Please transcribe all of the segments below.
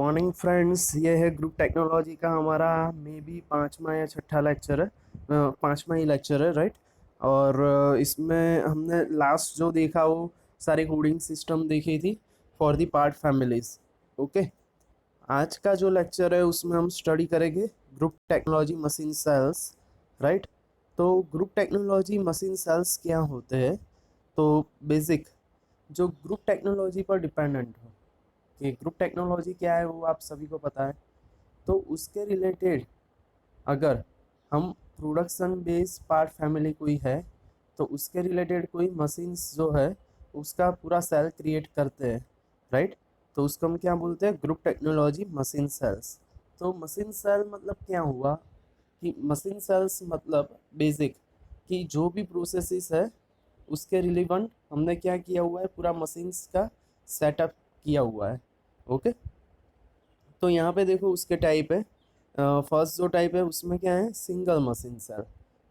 Morning friends, ये है group technology का हमारा मे बी पाँचवा या छठा लेक्चर है। पाँचवा ही लेक्चर है, राइट। और इसमें हमने लास्ट जो देखा वो सारी कोडिंग सिस्टम देखी थी for the part families. Okay, आज का जो लेक्चर है उसमें हम स्टडी करेंगे group technology machine cells, right. तो ग्रुप टेक्नोलॉजी मशीन सेल्स क्या होते हैं? तो बेसिक जो ग्रुप टेक्नोलॉजी पर डिपेंडेंट हो कि ग्रुप टेक्नोलॉजी क्या है वो आप सभी को पता है। तो उसके रिलेटेड अगर हम प्रोडक्शन बेस पार्ट फैमिली कोई है तो उसके रिलेटेड कोई मशीन्स जो है उसका पूरा सेल क्रिएट करते हैं, राइट। तो उसको हम क्या बोलते हैं? Group technology machine cells. तो मशीन सेल मतलब क्या हुआ कि मशीन सेल्स मतलब बेसिक कि जो भी प्रोसेसेस है उसके रिलेवेंट हमने क्या किया हुआ है, पूरा मशीन्स का सेटअप किया हुआ है। ओके, तो यहाँ पे देखो उसके टाइप है। फर्स्ट जो टाइप है उसमें क्या है, सिंगल मशीन सेल।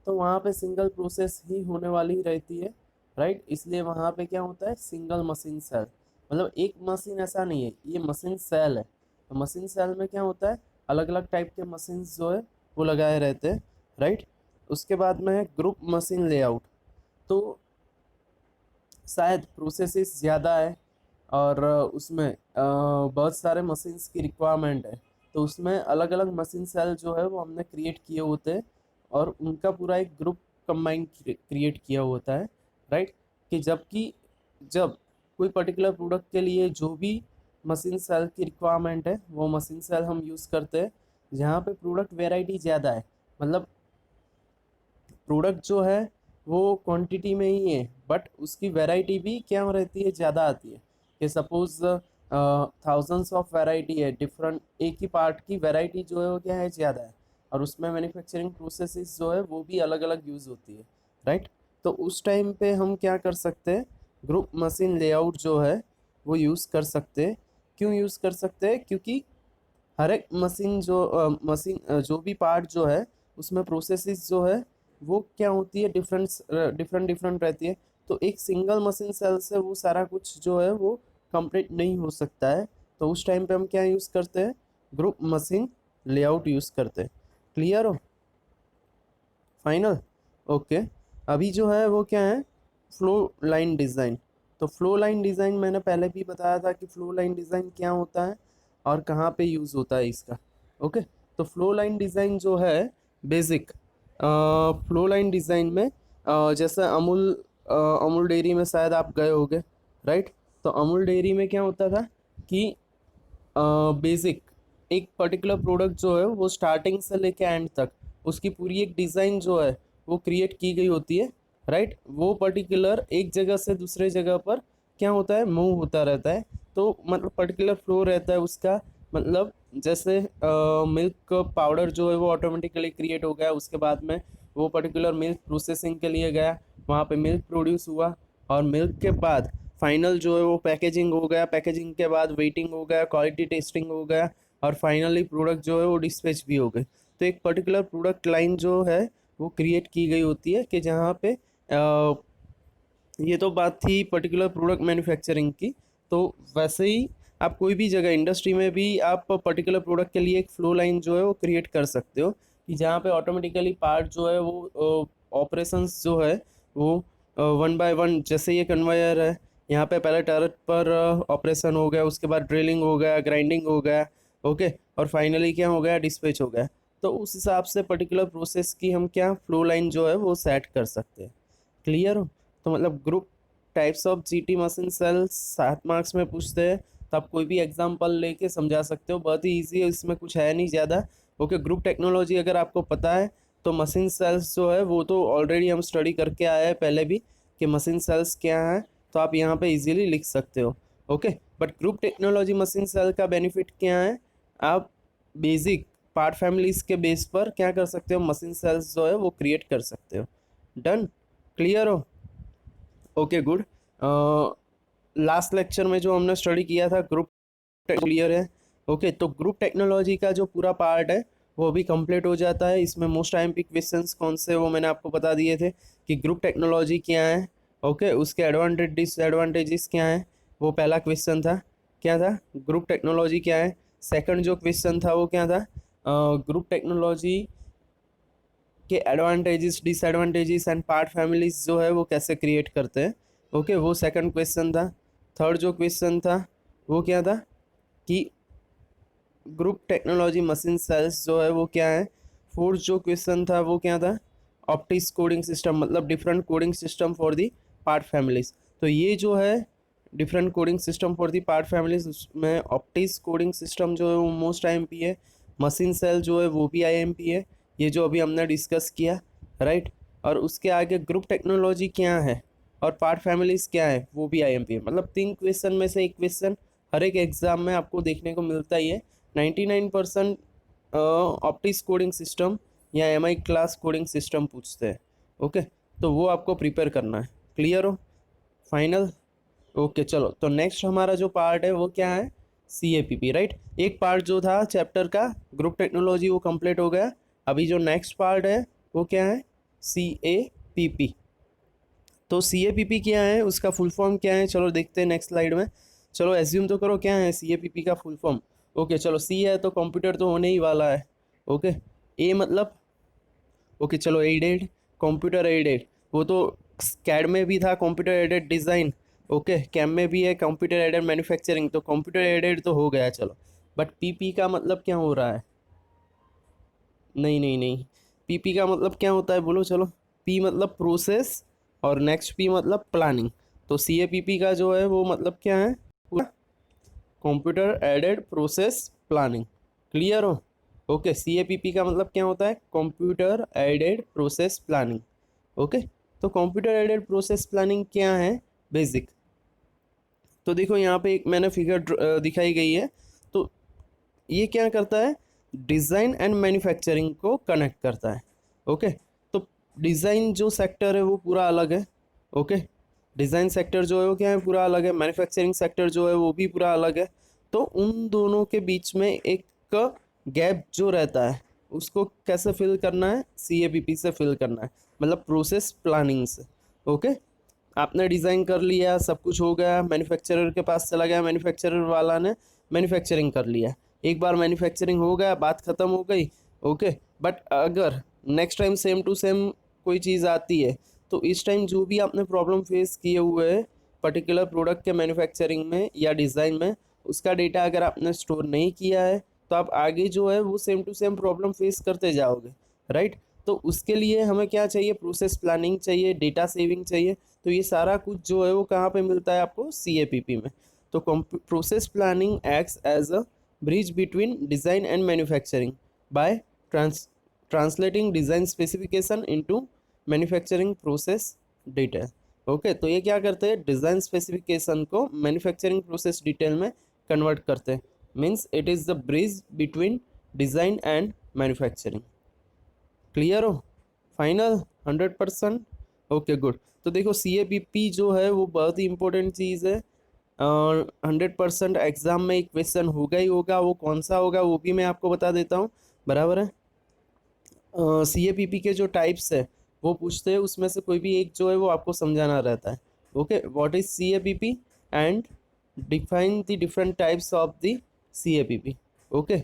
तो वहाँ पे सिंगल प्रोसेस ही होने वाली रहती है, राइट। इसलिए वहाँ पे क्या होता है, सिंगल मशीन सेल। मतलब एक मशीन ऐसा नहीं है, ये मशीन सेल है। तो मशीन सेल में क्या होता है, अलग अलग टाइप के मशीन जो है वो लगाए रहते हैं, राइट। उसके बाद में है ग्रुप मशीन लेआउट। तो शायद प्रोसेसेस ज़्यादा है और उसमें बहुत सारे मशीन्स की रिक्वायरमेंट है। तो उसमें अलग अलग मशीन सेल जो है वो हमने क्रिएट किए होते हैं और उनका पूरा एक ग्रुप कंबाइन क्रिएट किया होता है, राइट। कि जब कोई पर्टिकुलर प्रोडक्ट के लिए जो भी मशीन सेल की रिक्वायरमेंट है वो मशीन सेल हम यूज़ करते हैं। जहाँ पे प्रोडक्ट वेराइटी ज़्यादा है, मतलब प्रोडक्ट जो है वो क्वांटिटी में ही है बट उसकी वैरायटी भी क्या रहती है, ज़्यादा आती है। कि सपोज थाउजेंड्स ऑफ वैरायटी है, डिफरेंट एक ही पार्ट की वैरायटी जो है वो क्या है, ज़्यादा है। और उसमें मैन्युफैक्चरिंग प्रोसेसेस जो है वो भी अलग अलग यूज़ होती है, राइट। तो उस टाइम पे हम क्या कर सकते हैं, ग्रुप मशीन लेआउट जो है वो यूज़ कर सकते हैं। क्यों यूज़ कर सकते हैं? क्योंकि हर एक मशीन जो भी पार्ट जो है उसमें प्रोसेसेस जो है वो क्या होती है, डिफरेंट डिफरेंट रहती है। तो एक सिंगल मशीन सेल से वो सारा कुछ जो है वो कंप्लीट नहीं हो सकता है। तो उस टाइम पे हम क्या यूज़ करते हैं, ग्रुप मशीन लेआउट यूज़ करते हैं। क्लियर हो? फाइनल? ओके। अभी जो है वो क्या है, फ्लो लाइन डिज़ाइन। तो फ्लो लाइन डिज़ाइन मैंने पहले भी बताया था कि फ्लो लाइन डिज़ाइन क्या होता है और कहाँ पे यूज़ होता है इसका। ओके, तो फ्लो लाइन डिज़ाइन जो है बेसिक फ्लो लाइन डिज़ाइन में जैसे अमूल डेयरी में शायद आप गए होगे, राइट। तो अमूल डेयरी में क्या होता था कि बेसिक एक पर्टिकुलर प्रोडक्ट जो है वो स्टार्टिंग से लेके एंड तक उसकी पूरी एक डिज़ाइन जो है वो क्रिएट की गई होती है, राइट। वो पर्टिकुलर एक जगह से दूसरे जगह पर क्या होता है, मूव होता रहता है। तो मतलब पर्टिकुलर फ्लो रहता है उसका। मतलब जैसे मिल्क पाउडर जो है वो ऑटोमेटिकली क्रिएट हो गया, उसके बाद में वो पर्टिकुलर मिल्क प्रोसेसिंग के लिए गया, वहाँ पे मिल्क प्रोड्यूस हुआ। और मिल्क के बाद फाइनल जो है वो पैकेजिंग हो गया, पैकेजिंग के बाद वेटिंग हो गया, क्वालिटी टेस्टिंग हो गया और फाइनली प्रोडक्ट जो है वो डिस्पैच भी हो गए। तो एक पर्टिकुलर प्रोडक्ट लाइन जो है वो क्रिएट की गई होती है कि जहाँ पे ये तो बात थी पर्टिकुलर प्रोडक्ट मैन्युफैक्चरिंग की। तो वैसे ही आप कोई भी जगह इंडस्ट्री में भी आप पर्टिकुलर प्रोडक्ट के लिए एक फ्लो लाइन जो है वो क्रिएट कर सकते हो कि जहाँ पे ऑटोमेटिकली पार्ट जो है वो ऑपरेशंस जो है वो वन बाय वन, जैसे ये कन्वेयर है, यहाँ पे पहले टर्रेट पर ऑपरेशन हो गया, उसके बाद ड्रिलिंग हो गया, ग्राइंडिंग हो गया, ओके, और फाइनली क्या हो गया, डिस्पैच हो गया। तो उस हिसाब से पर्टिकुलर प्रोसेस की हम क्या फ्लो लाइन जो है वो सेट कर सकते हैं। क्लियर हो? तो मतलब group types of GT machine cells 7 marks में पूछते हैं तो आप कोई भी एग्जांपल लेके समझा सकते हो, बहुत ही इजी है, इसमें कुछ है नहीं ज़्यादा। ओके, ग्रुप टेक्नोलॉजी अगर आपको पता है तो मशीन सेल्स जो है वो तो ऑलरेडी हम स्टडी करके आए हैं पहले भी कि मशीन सेल्स क्या है, तो आप यहाँ पे इजीली लिख सकते हो। Okay, but group technology machine cell का बेनिफिट क्या है, आप बेसिक पार्ट फैमिलीज के बेस पर क्या कर सकते हो, मशीन सेल्स जो है वो क्रिएट कर सकते हो। डन? क्लियर हो? Okay, good. लास्ट लेक्चर में जो हमने स्टडी किया था ग्रुप क्लियर है? ओके, तो ग्रुप टेक्नोलॉजी का जो पूरा पार्ट है वो भी कंप्लीट हो जाता है। इसमें मोस्ट टाइम क्वेश्चंस कौन से वो मैंने आपको बता दिए थे कि ग्रुप टेक्नोलॉजी क्या है, ओके, उसके एडवांटेज डिसएडवांटेजेस क्या हैं। वो पहला क्वेश्चन था, क्या था, ग्रुप टेक्नोलॉजी क्या है। सेकंड जो क्वेश्चन था वो क्या था, ग्रुप टेक्नोलॉजी के advantages, disadvantages and part families जो है वो कैसे क्रिएट करते हैं। ओके, वो सेकंड क्वेश्चन था। थर्ड जो क्वेश्चन था वो क्या था कि ग्रुप टेक्नोलॉजी मशीन सेल्स जो है वो क्या है। फोर्थ जो क्वेश्चन था वो क्या था, ऑप्टिक्स कोडिंग सिस्टम, मतलब different coding system for the part families. तो ये जो है different coding system for the part families, उसमें ऑप्टिक्स कोडिंग सिस्टम जो है वो मोस्ट आईएमपी है, मशीन सेल जो है वो भी आईएमपी है, ये जो अभी हमने डिस्कस किया, राइट। और उसके आगे ग्रुप टेक्नोलॉजी क्या है और पार्ट फैमिलीज क्या है वो भी आईएमपी है। मतलब 3 क्वेश्चन में से एक क्वेश्चन हर एक एग्जाम में आपको देखने को मिलता ही है। 99% ऑप्टिक्स कोडिंग सिस्टम या एमआई क्लास कोडिंग सिस्टम पूछते हैं। ओके, तो वो आपको प्रिपेयर करना है। क्लियर हो? फाइनल? ओके, चलो तो नेक्स्ट हमारा जो पार्ट है वो क्या है, CAPP, राइट। एक पार्ट जो था चैप्टर का ग्रुप टेक्नोलॉजी वो कंप्लीट हो गया। अभी जो नेक्स्ट पार्ट है वो क्या है, CAPP। तो CAPP क्या है, उसका फुल फॉर्म क्या है, चलो देखते हैं नेक्स्ट स्लाइड में। चलो एज्यूम तो करो क्या है CAPP का फुल फॉर्म। ओके, चलो C है तो कंप्यूटर तो होने ही वाला है। ओके, A मतलब, ओके चलो एडेड, कंप्यूटर एडेड, वो तो कैड में भी था computer aided design. Okay, CAM में भी है कंप्यूटर एडेड मैन्युफैक्चरिंग, तो कंप्यूटर एडेड तो हो गया चलो। बट PP का मतलब क्या हो रहा है, नहीं नहीं नहीं, PP का मतलब क्या होता है बोलो चलो। P मतलब प्रोसेस और नेक्स्ट P मतलब प्लानिंग। तो CAPP का जो है वो मतलब क्या है, पूरा computer aided process planning. Clear हो? ओके, CAPP का मतलब क्या होता है, computer added process planning. Okay, तो कंप्यूटर एडेड प्रोसेस प्लानिंग क्या है, बेसिक। तो देखो यहाँ पे एक मैंने फिगर दिखाई गई है। तो ये क्या करता है, डिज़ाइन एंड मैन्युफैक्चरिंग को कनेक्ट करता है। ओके, तो डिज़ाइन जो सेक्टर है वो पूरा अलग है। ओके, डिज़ाइन सेक्टर जो है वो क्या है, पूरा अलग है। मैन्युफैक्चरिंग सेक्टर जो है वो भी पूरा अलग है। तो उन दोनों के बीच में एक गैप जो रहता है उसको कैसे फिल करना है, CAPP से फिल करना है, मतलब प्रोसेस प्लानिंग से। ओके, आपने डिज़ाइन कर लिया, सब कुछ हो गया, मैन्युफैक्चरर के पास चला गया, मैन्युफैक्चरर वाला ने मैन्युफैक्चरिंग कर लिया। एक बार मैन्युफैक्चरिंग हो गया, बात ख़त्म हो गई। ओके, बट अगर next time same to same कोई चीज़ आती है तो इस टाइम जो भी आपने प्रॉब्लम फेस किए हुए है पर्टिकुलर प्रोडक्ट के मैन्युफैक्चरिंग में या डिज़ाइन में, उसका डेटा अगर आपने स्टोर नहीं किया है तो आप आगे जो है वो same to same problem face करते जाओगे, राइट। तो उसके लिए हमें क्या चाहिए, प्रोसेस प्लानिंग चाहिए, डेटा सेविंग चाहिए। तो ये सारा कुछ जो है वो कहाँ पे मिलता है आपको, CAPP में। तो process planning acts as a bridge between design and manufacturing by translating design specification into manufacturing process detail. Okay, तो ये क्या करते हैं, डिज़ाइन स्पेसिफिकेशन को मैन्युफैक्चरिंग प्रोसेस डिटेल में कन्वर्ट करते हैं। Means it is the bridge between design and manufacturing. Clear हो? फाइनल? 100%? Okay, good. तो देखो CAPP जो है वो बहुत ही इंपॉर्टेंट चीज़ है और 100% एग्जाम में एक क्वेश्चन होगा ही होगा। वो कौन सा होगा वो भी मैं आपको बता देता हूँ, बराबर है। CAPP के जो टाइप्स है वो पूछते हैं, उसमें से कोई भी एक जो है वो आपको समझाना रहता है। Okay, what is CAPP and define the different types of the CAPP। Okay,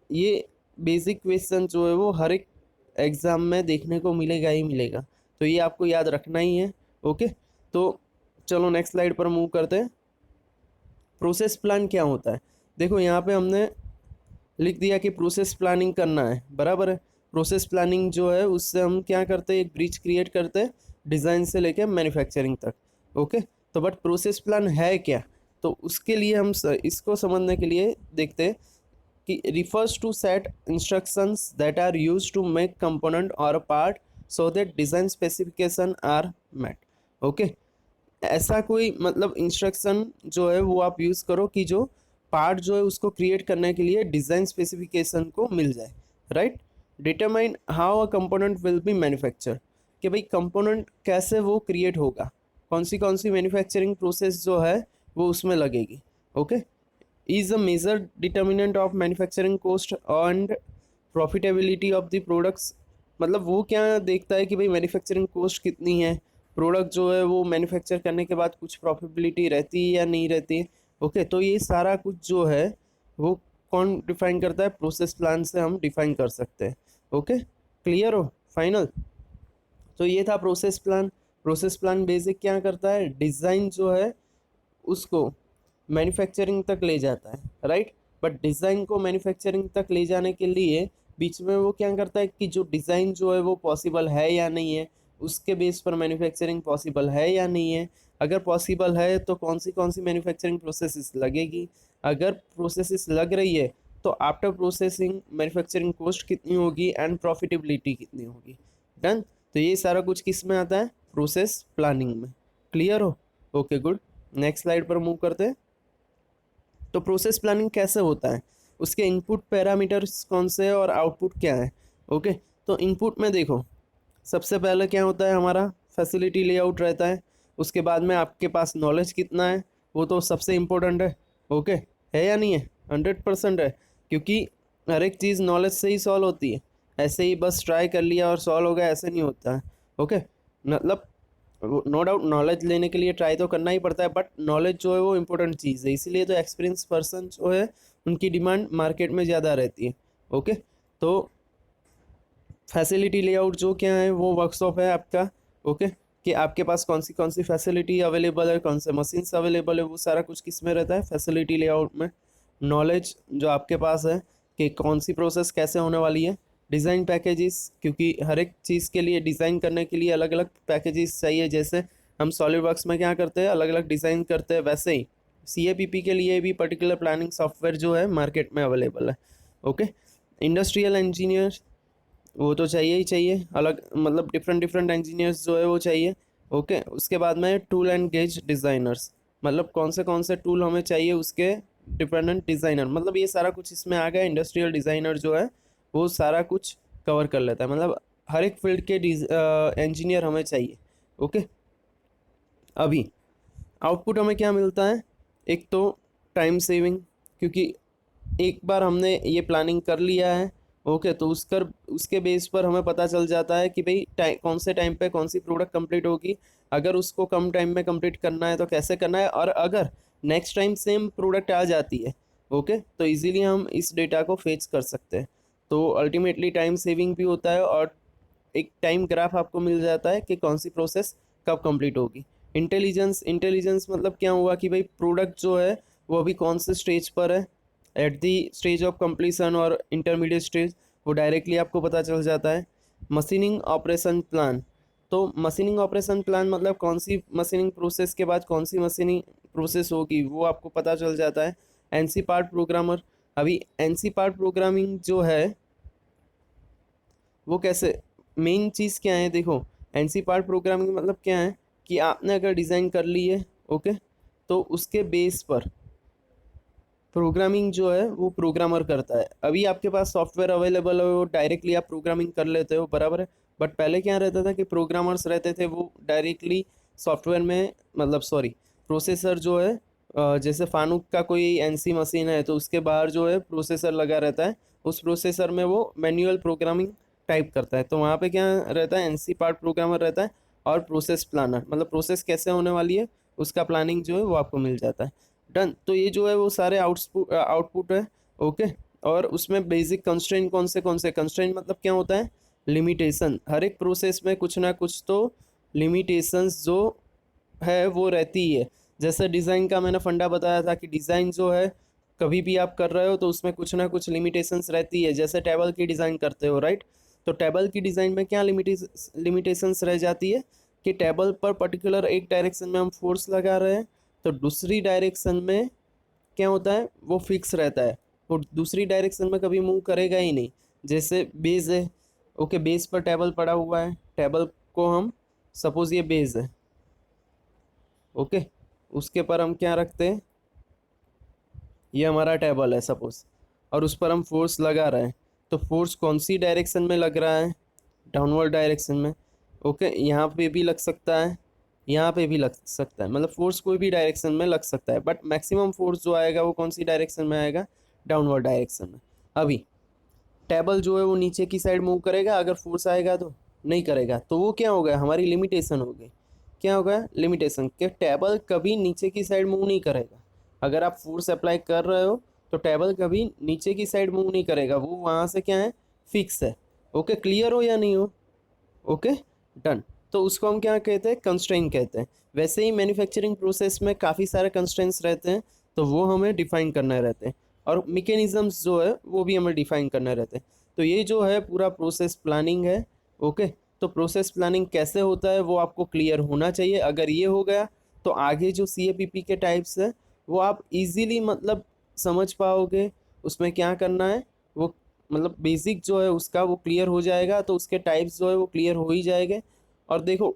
ये बेसिक क्वेश्चन जो है वो हर एक एग्ज़ाम में देखने को मिलेगा ही मिलेगा, तो ये आपको याद रखना ही है। ओके, तो चलो नेक्स्ट स्लाइड पर मूव करते हैं। प्रोसेस प्लान क्या होता है, देखो यहाँ पे हमने लिख दिया कि प्रोसेस प्लानिंग करना है, बराबर है। प्रोसेस प्लानिंग जो है उससे हम क्या करते हैं, एक ब्रिज क्रिएट करते हैं डिज़ाइन से लेके मैन्युफैक्चरिंग तक। ओके, तो बट प्रोसेस प्लान है क्या, तो उसके लिए हम इसको समझने के लिए देखते हैं कि refers to set instructions that are used to make component or a part so that design specification are met। Okay, ऐसा कोई मतलब इंस्ट्रक्शन जो है वो आप यूज़ करो कि जो पार्ट जो है उसको क्रिएट करने के लिए डिज़ाइन स्पेसिफिकेशन को मिल जाए, right. Determine how a component will be manufacture, कि भाई कंपोनेंट कैसे वो क्रिएट होगा, कौन सी मैन्युफैक्चरिंग प्रोसेस जो है वो उसमें लगेगी। Okay, is a major determinant of manufacturing cost and profitability of the products। मतलब वो क्या देखता है कि भाई मैन्युफैक्चरिंग कॉस्ट कितनी है, प्रोडक्ट जो है वो मैन्युफैक्चर करने के बाद कुछ प्रॉफिटेबिलिटी रहती है या नहीं रहती है। ओके, तो ये सारा कुछ जो है वो कौन डिफाइन करता है? प्रोसेस प्लान से हम डिफाइन कर सकते हैं। ओके, क्लियर हो? फाइनल। तो ये था process plan. Process plan basic क्या करता है? डिज़ाइन जो है उसको मैन्युफैक्चरिंग तक ले जाता है, राइट। बट डिज़ाइन को मैन्युफैक्चरिंग तक ले जाने के लिए बीच में वो क्या करता है कि जो डिज़ाइन जो है वो पॉसिबल है या नहीं है, उसके बेस पर मैन्युफैक्चरिंग पॉसिबल है या नहीं है। अगर पॉसिबल है तो कौन सी मैन्युफैक्चरिंग प्रोसेसेस लगेगी। अगर प्रोसेसेस लग रही है तो आफ्टर प्रोसेसिंग मैन्युफैक्चरिंग कॉस्ट कितनी होगी एंड प्रॉफिटेबिलिटी कितनी होगी। डन। तो ये सारा कुछ किस में आता है? प्रोसेस प्लानिंग में। क्लियर हो? Okay, good. नेक्स्ट स्लाइड पर मूव करते हैं। तो प्रोसेस प्लानिंग कैसे होता है, उसके इनपुट पैरामीटर्स कौन से हैं और आउटपुट क्या है। ओके, तो इनपुट में देखो, सबसे पहले क्या होता है हमारा? फैसिलिटी लेआउट रहता है। उसके बाद में आपके पास नॉलेज कितना है, वो तो सबसे इम्पोर्टेंट है। ओके, है या नहीं है? 100% है, क्योंकि हर एक चीज़ नॉलेज से ही सॉल्व होती है। ऐसे ही बस ट्राई कर लिया और सॉल्व हो गया, ऐसे नहीं होता है। ओके, मतलब नो डाउट नॉलेज लेने के लिए ट्राई तो करना ही पड़ता है, बट नॉलेज जो है वो इम्पोर्टेंट चीज़ है, इसीलिए तो एक्सपीरियंस पर्सन जो है उनकी डिमांड मार्केट में ज़्यादा रहती है। ओके, तो फैसिलिटी लेआउट जो क्या है वो वर्कशॉप है आपका। ओके, कि आपके पास कौन सी फैसिलिटी अवेलेबल है, कौन से मशीन्स अवेलेबल है, वो सारा कुछ किस में रहता है? फैसिलिटी लेआउट में। नॉलेज जो आपके पास है कि कौन सी प्रोसेस कैसे होने वाली है। डिज़ाइन पैकेजेस, क्योंकि हर एक चीज़ के लिए डिज़ाइन करने के लिए अलग अलग पैकेजेस चाहिए। जैसे हम सॉलिड वर्क्स में क्या करते हैं, अलग अलग डिज़ाइन करते हैं, वैसे ही CAPP के लिए भी पर्टिकुलर प्लानिंग सॉफ्टवेयर जो है मार्केट में अवेलेबल है। ओके, इंडस्ट्रियल इंजीनियर वो तो चाहिए ही चाहिए, अलग मतलब डिफरेंट डिफरेंट इंजीनियर्स जो है वो चाहिए। ओके, उसके बाद में टूल एंड गेज डिज़ाइनर्स, मतलब कौन से टूल हमें चाहिए उसके डिपेंडेंट डिज़ाइनर, मतलब ये सारा कुछ इसमें आ गया। इंडस्ट्रियल डिज़ाइनर जो है वो सारा कुछ कवर कर लेता है, मतलब हर एक फील्ड के इंजीनियर हमें चाहिए। ओके, अभी आउटपुट हमें क्या मिलता है? एक तो टाइम सेविंग, क्योंकि एक बार हमने ये प्लानिंग कर लिया है। ओके, तो उसके बेस पर हमें पता चल जाता है कि भाई कौन से टाइम पे कौन सी प्रोडक्ट कंप्लीट होगी। अगर उसको कम टाइम में कंप्लीट करना है तो कैसे करना है, और अगर नेक्स्ट टाइम सेम प्रोडक्ट आ जाती है, ओके, तो इजीली हम इस डेटा को फेच कर सकते हैं। तो अल्टीमेटली टाइम सेविंग भी होता है और एक टाइम ग्राफ आपको मिल जाता है कि कौन सी प्रोसेस कब कंप्लीट होगी। इंटेलिजेंस, इंटेलिजेंस मतलब क्या हुआ कि भाई प्रोडक्ट जो है वो अभी कौन से स्टेज पर है, at the stage of completion और इंटरमीडिएट स्टेज, वो डायरेक्टली आपको पता चल जाता है। मशीनिंग ऑपरेशन प्लान, तो मशीनिंग ऑपरेशन प्लान मतलब कौन सी मशीनिंग प्रोसेस के बाद कौन सी मशीनिंग प्रोसेस होगी वो आपको पता चल जाता है। एनसी पार्ट प्रोग्रामर, अभी एनसी पार्ट प्रोग्रामिंग जो है वो कैसे, मेन चीज़ क्या है देखो, एनसी पार्ट प्रोग्रामिंग मतलब क्या है कि आपने अगर डिज़ाइन कर ली है, ओके, तो उसके बेस पर प्रोग्रामिंग जो है वो प्रोग्रामर करता है। अभी आपके पास सॉफ्टवेयर अवेलेबल है, वो डायरेक्टली आप प्रोग्रामिंग कर लेते हो, बराबर है। बट पहले क्या रहता था कि प्रोग्रामर्स रहते थे, वो डायरेक्टली सॉफ्टवेयर में, मतलब सॉरी, प्रोसेसर जो है जैसे फानुक का कोई एनसी मशीन है तो उसके बाहर जो है प्रोसेसर लगा रहता है, उस प्रोसेसर में वो मैन्युअल प्रोग्रामिंग टाइप करता है। तो वहाँ पे क्या रहता है, एनसी पार्ट प्रोग्रामर रहता है और प्रोसेस प्लानर, मतलब प्रोसेस कैसे होने वाली है उसका प्लानिंग जो है वो आपको मिल जाता है। डन। तो ये जो है वो सारे आउटपुट आउटपुट है। ओके, और उसमें बेसिक कंस्ट्रेंट कौन से कंस्ट्रेंट मतलब क्या होता है? लिमिटेशन, हर एक प्रोसेस में कुछ ना कुछ तो लिमिटेशंस जो है वो रहती ही है। जैसे डिज़ाइन का मैंने फंडा बताया था कि डिज़ाइन जो है कभी भी आप कर रहे हो तो उसमें कुछ ना कुछ लिमिटेशंस रहती है। जैसे टेबल की डिज़ाइन करते हो, राइट, तो टेबल की डिज़ाइन में क्या लिमिटेशंस रह जाती है कि टेबल पर पर्टिकुलर एक डायरेक्शन में हम फोर्स लगा रहे हैं, तो दूसरी डायरेक्शन में क्या होता है वो फिक्स रहता है, वो दूसरी डायरेक्शन में कभी मूव करेगा ही नहीं। जैसे बेस है, ओके, बेस पर टेबल पड़ा हुआ है, टेबल को हम सपोज ये बेस है, ओके, उसके पर हम क्या रखते हैं, ये हमारा टेबल है सपोज, और उस पर हम फोर्स लगा रहे हैं, तो फोर्स कौन सी डायरेक्शन में लग रहा है? डाउनवर्ड डायरेक्शन में। ओके, यहाँ पे भी लग सकता है, यहाँ पे भी लग सकता है, मतलब फोर्स कोई भी डायरेक्शन में लग सकता है, बट मैक्सिमम फोर्स जो आएगा वो कौन सी डायरेक्शन में आएगा? डाउनवर्ड डायरेक्शन में। अभी टेबल जो है वो नीचे की साइड मूव करेगा अगर फोर्स आएगा तो? नहीं करेगा, तो वो क्या हो गया, हमारी लिमिटेशन हो गई। क्या होगा? लिमिटेशन, कि टेबल कभी नीचे की साइड मूव नहीं करेगा। अगर आप फोर्स अप्लाई कर रहे हो तो टेबल कभी नीचे की साइड मूव नहीं करेगा, वो वहाँ से क्या है, फिक्स है। ओके, क्लियर हो या नहीं हो? Okay, done. तो उसको हम क्या कहते हैं, कंस्ट्रेंट कहते हैं। वैसे ही मैन्युफैक्चरिंग प्रोसेस में काफ़ी सारे कंस्ट्रेंट्स रहते हैं, तो वो हमें डिफाइन करने रहते हैं, और मैकेनिज्म्स जो है वो भी हमें डिफाइन करने रहते हैं। तो ये जो है पूरा प्रोसेस प्लानिंग है। ओके, तो प्रोसेस प्लानिंग कैसे होता है वो आपको क्लियर होना चाहिए। अगर ये हो गया तो आगे जो CAPP के टाइप्स है वो आप इजीली मतलब समझ पाओगे, उसमें क्या करना है वो, मतलब बेसिक जो है उसका वो क्लियर हो जाएगा, तो उसके टाइप्स जो है वो क्लियर हो ही जाएंगे। और देखो,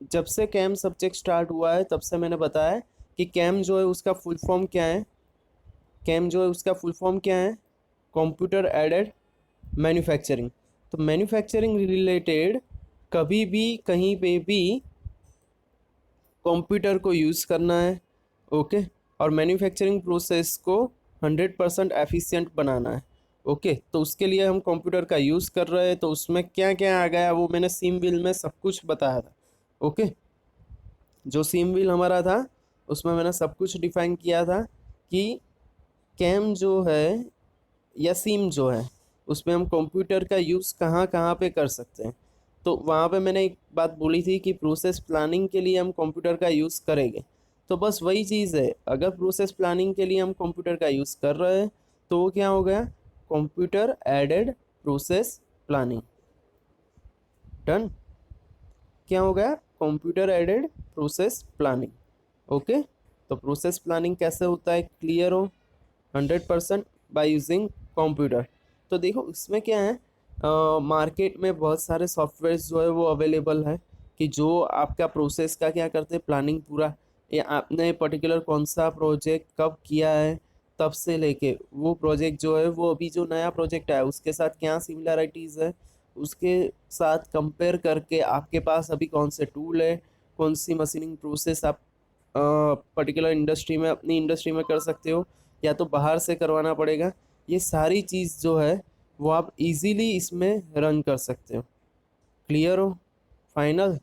जब से कैम सब्जेक्ट स्टार्ट हुआ है तब से मैंने बताया कि कैम जो है उसका फुल फॉर्म क्या है। कैम जो है उसका फुल फॉर्म क्या है, कंप्यूटर एडेड मैन्युफैक्चरिंग। तो मैन्युफैक्चरिंग रिलेटेड कभी भी कहीं पे भी कंप्यूटर को यूज़ करना है। ओके, और मैन्युफैक्चरिंग प्रोसेस को 100% एफिशिएंट बनाना है। ओके, तो उसके लिए हम कंप्यूटर का यूज़ कर रहे हैं, तो उसमें क्या क्या आ गया वो मैंने सिम व्हील में सब कुछ बताया था। ओके, जो सिम व्हील हमारा था उसमें मैंने सब कुछ डिफाइन किया था कि कैम जो है या सिम जो है उसमें हम कंप्यूटर का यूज़ कहाँ कहाँ पे कर सकते हैं। तो वहाँ पे मैंने एक बात बोली थी कि प्रोसेस प्लानिंग के लिए हम कंप्यूटर का यूज़ करेंगे। तो बस वही चीज़ है, अगर प्रोसेस प्लानिंग के लिए हम कंप्यूटर का यूज़ कर रहे हैं तो वो क्या हो गया, computer aided process planning. Done. क्या हो गया, computer aided process planning. Okay, तो प्रोसेस प्लानिंग कैसे होता है, क्लियर हो, 100% बाय यूजिंग कंप्यूटर। तो देखो इसमें क्या है, मार्केट में बहुत सारे सॉफ्टवेयर्स जो है वो अवेलेबल है कि जो आपका प्रोसेस का क्या करते हैं, प्लानिंग पूरा, या आपने पर्टिकुलर कौन सा प्रोजेक्ट कब किया है तब से लेके वो प्रोजेक्ट जो है वो अभी जो नया प्रोजेक्ट आया उसके साथ क्या सिमिलरिटीज़ है, उसके साथ कंपेयर करके आपके पास अभी कौन से टूल है, कौन सी मशीनिंग प्रोसेस आप पर्टिकुलर इंडस्ट्री में, अपनी इंडस्ट्री में कर सकते हो या तो बाहर से करवाना पड़ेगा। ये सारी चीज़ जो है वो आप इजीली इसमें रन कर सकते हो। क्लियर हो, फाइनल,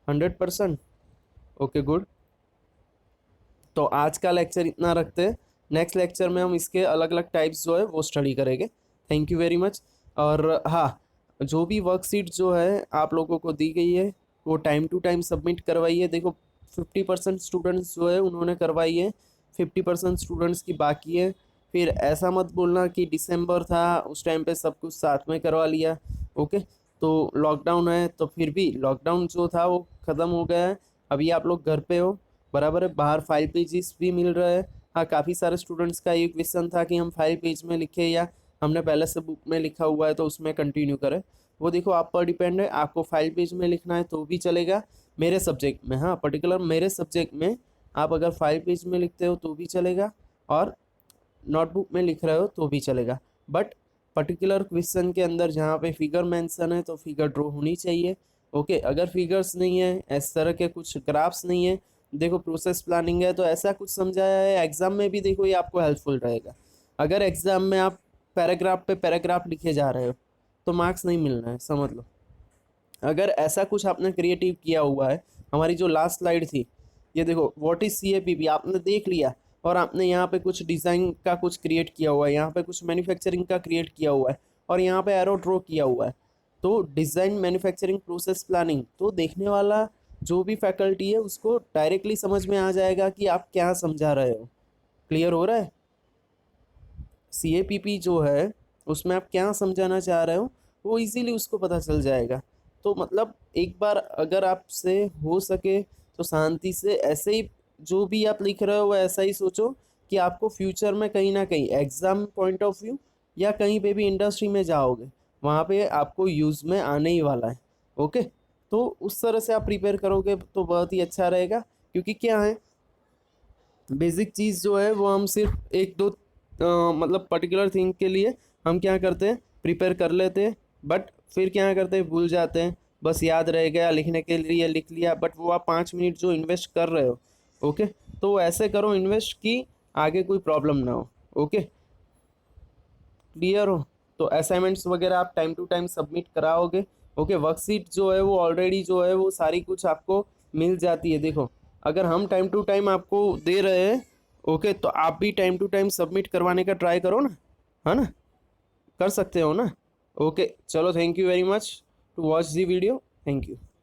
100%। Okay, good. तो आज का लेक्चर इतना रखते हैं, नेक्स्ट लेक्चर में हम इसके अलग अलग टाइप्स जो है वो स्टडी करेंगे। Thank you very much. और हाँ, जो भी वर्कशीट जो है आप लोगों को दी गई है वो टाइम टू टाइम सबमिट करवाइए। देखो 50% स्टूडेंट्स जो है उन्होंने करवाई है, 50% स्टूडेंट्स की बाकी है। फिर ऐसा मत बोलना कि दिसंबर था उस टाइम पे सब कुछ साथ में करवा लिया। ओके, तो लॉकडाउन है तो फिर भी लॉकडाउन जो था वो ख़त्म हो गया है, अभी आप लोग घर पे हो, बराबर है। बाहर 5 पेजेस भी मिल रहा है। हाँ, काफ़ी सारे स्टूडेंट्स का ये क्वेश्चन था कि हम 5 पेज में लिखे या हमने पहले से बुक में लिखा हुआ है तो उसमें कंटिन्यू करें। वो देखो आप पर डिपेंड है, आपको 5 पेज में लिखना है तो भी चलेगा मेरे सब्जेक्ट में। हाँ, पर्टिकुलर मेरे सब्जेक्ट में आप अगर 5 पेज में लिखते हो तो भी चलेगा, और नोटबुक में लिख रहे हो तो भी चलेगा। बट पर्टिकुलर क्वेश्चन के अंदर जहाँ पे फिगर मेंशन है तो फिगर ड्रॉ होनी चाहिए। ओके, अगर फिगर्स नहीं है, इस तरह के कुछ ग्राफ्स नहीं है, देखो प्रोसेस प्लानिंग है तो ऐसा कुछ समझाया है, एग्जाम में भी देखो ये आपको हेल्पफुल रहेगा। अगर एग्जाम में आप पैराग्राफ पे पैराग्राफ लिखे जा रहे हो तो मार्क्स नहीं मिलना है, समझ लो। अगर ऐसा कुछ आपने क्रिएटिव किया हुआ है, हमारी जो लास्ट स्लाइड थी, ये देखो व्हाट इज CAPP आपने देख लिया, और आपने यहाँ पे कुछ डिज़ाइन का कुछ क्रिएट किया हुआ है, यहाँ पे कुछ मैन्युफैक्चरिंग का क्रिएट किया हुआ है, और यहाँ पे एरो ड्रॉ किया हुआ है। तो डिज़ाइन मैन्युफैक्चरिंग प्रोसेस प्लानिंग, तो देखने वाला जो भी फैकल्टी है उसको डायरेक्टली समझ में आ जाएगा कि आप क्या समझा रहे हो। क्लियर हो रहा है, CAPP जो है उसमें आप क्या समझाना चाह रहे हो वो इजीली उसको पता चल जाएगा। तो मतलब एक बार अगर आपसे हो सके तो शांति से ऐसे ही जो भी आप लिख रहे हो वो ऐसा ही सोचो कि आपको फ्यूचर में कहीं ना कहीं एग्ज़ाम पॉइंट ऑफ व्यू या कहीं पे भी इंडस्ट्री में जाओगे वहाँ पे आपको यूज़ में आने ही वाला है। ओके, तो उस तरह से आप प्रिपेयर करोगे तो बहुत ही अच्छा रहेगा, क्योंकि क्या है, बेसिक चीज़ जो है वो हम सिर्फ एक दो मतलब पर्टिकुलर थिंग के लिए हम क्या करते हैं, प्रिपेयर कर लेते हैं, बट फिर क्या करते हैं, भूल जाते हैं। बस याद रह गया, लिखने के लिए लिख लिया, बट वो आप 5 मिनट जो इन्वेस्ट कर रहे हो, ओके, तो वो ऐसे करो इन्वेस्ट कि आगे कोई प्रॉब्लम ना हो। ओके, क्लियर हो। तो असाइनमेंट्स वगैरह आप टाइम टू टाइम सबमिट कराओगे। ओके, वर्कशीट जो है वो ऑलरेडी जो है वो सारी कुछ आपको मिल जाती है। देखो अगर हम टाइम टू टाइम आपको दे रहे हैं ओके, तो आप भी टाइम टू टाइम सबमिट करवाने का ट्राई करो ना, है ना? कर सकते हो ना? ओके, चलो, thank you very much to watch the video. Thank you.